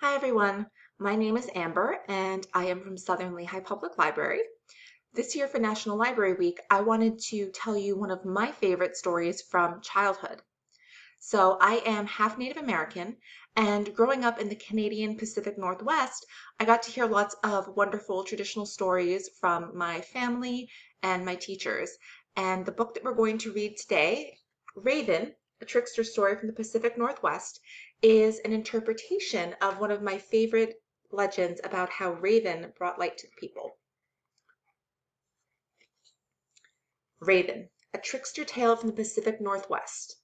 Hi everyone, my name is Amber and I am from Southern Lehigh Public Library. This year for National Library Week, I wanted to tell you one of my favorite stories from childhood. So I am half Native American, and growing up in the Canadian Pacific Northwest, I got to hear lots of wonderful traditional stories from my family and my teachers. And the book that we're going to read today, Raven, a trickster story from the Pacific Northwest, is an interpretation of one of my favorite legends about how Raven brought light to the people. Raven, a trickster tale from the Pacific Northwest.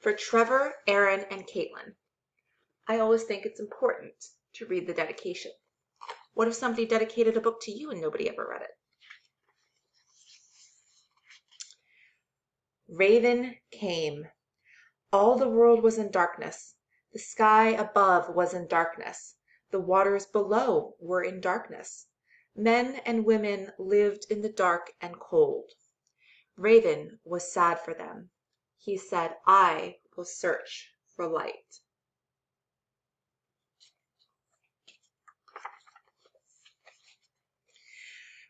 For Trevor, Aaron, and Caitlin. I always think it's important to read the dedication. What if somebody dedicated a book to you and nobody ever read it? Raven came. All the world was in darkness. The sky above was in darkness. The waters below were in darkness. Men and women lived in the dark and cold. Raven was sad for them. He said, I will search for light.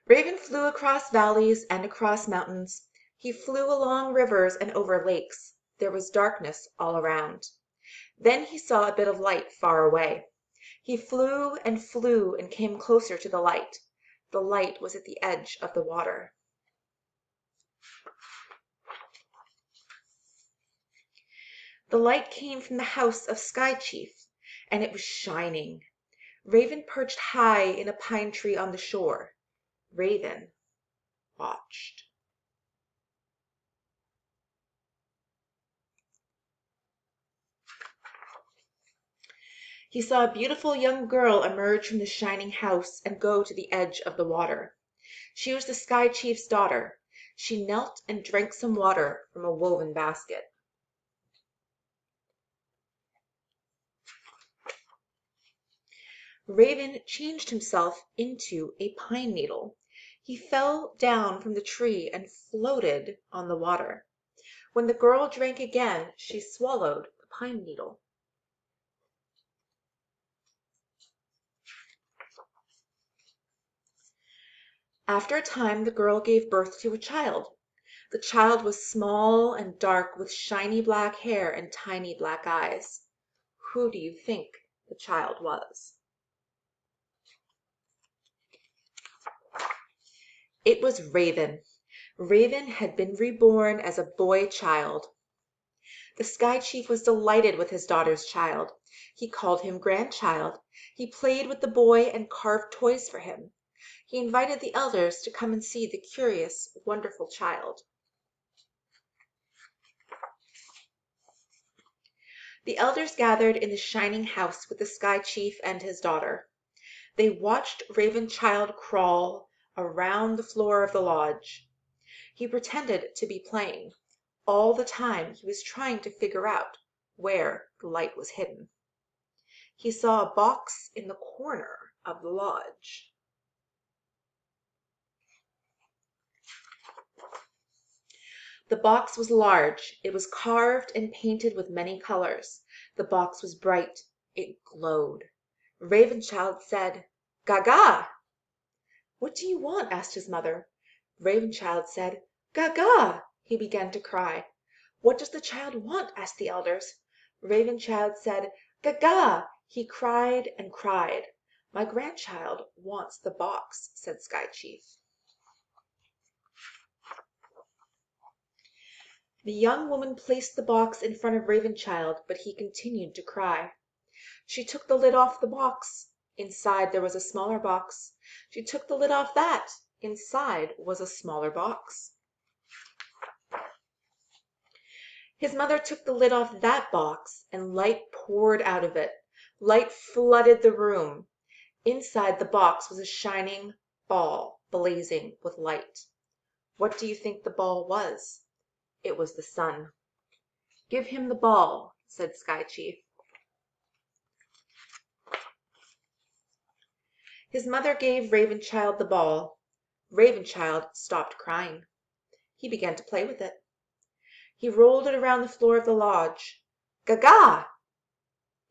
Raven flew across valleys and across mountains. He flew along rivers and over lakes. There was darkness all around. Then he saw a bit of light far away. He flew and came closer to the light. The light was at the edge of the water. The light came from the house of Sky Chief, and it was shining. Raven perched high in a pine tree on the shore. Raven watched. He saw a beautiful young girl emerge from the shining house and go to the edge of the water. She was the Sky Chief's daughter. She knelt and drank some water from a woven basket. Raven changed himself into a pine needle. He fell down from the tree and floated on the water. When the girl drank again, she swallowed the pine needle. After a time, the girl gave birth to a child. The child was small and dark with shiny black hair and tiny black eyes. Who do you think the child was? It was Raven. Raven had been reborn as a boy child. The Sky Chief was delighted with his daughter's child. He called him grandchild. He played with the boy and carved toys for him. He invited the elders to come and see the curious, wonderful child. The elders gathered in the shining house with the Sky Chief and his daughter. They watched Raven Child crawl around the floor of the lodge. He pretended to be playing. All the time he was trying to figure out where the light was hidden. He saw a box in the corner of the lodge. The box was large. It was carved and painted with many colors. The box was bright. It glowed. Ravenchild said, Gaga! What do you want? Asked his mother. Ravenchild said, Gaga! He began to cry. What does the child want? Asked the elders. Ravenchild said, Gaga! He cried and cried. My grandchild wants the box, said Sky Chief. The young woman placed the box in front of Ravenchild, but he continued to cry. She took the lid off the box. Inside there was a smaller box. She took the lid off that. Inside was a smaller box. His mother took the lid off that box, and light poured out of it. Light flooded the room. Inside the box was a shining ball, blazing with light. What do you think the ball was? It was the sun. Give him the ball, said Sky Chief. His mother gave Ravenchild the ball. Ravenchild stopped crying. He began to play with it. He rolled it around the floor of the lodge. Gaga!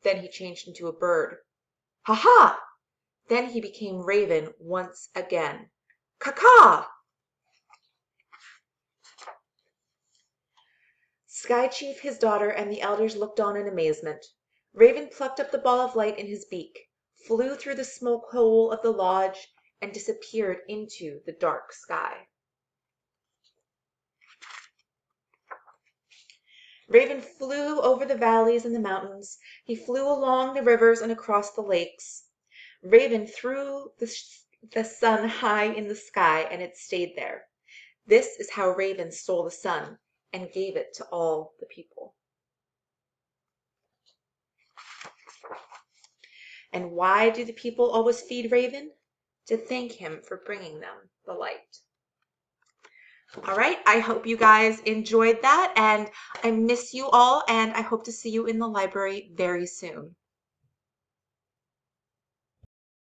Then he changed into a bird. Ha ha! Then he became Raven once again. Caw-caw! Sky Chief, his daughter, and the elders looked on in amazement. Raven plucked up the ball of light in his beak, flew through the smoke hole of the lodge, and disappeared into the dark sky. Raven flew over the valleys and the mountains. He flew along the rivers and across the lakes. Raven threw the sun high in the sky, and it stayed there. This is how Raven stole the sun and gave it to all the people. And why do the people always feed Raven? To thank him for bringing them the light. All right, I hope you guys enjoyed that, and I miss you all, and I hope to see you in the library very soon.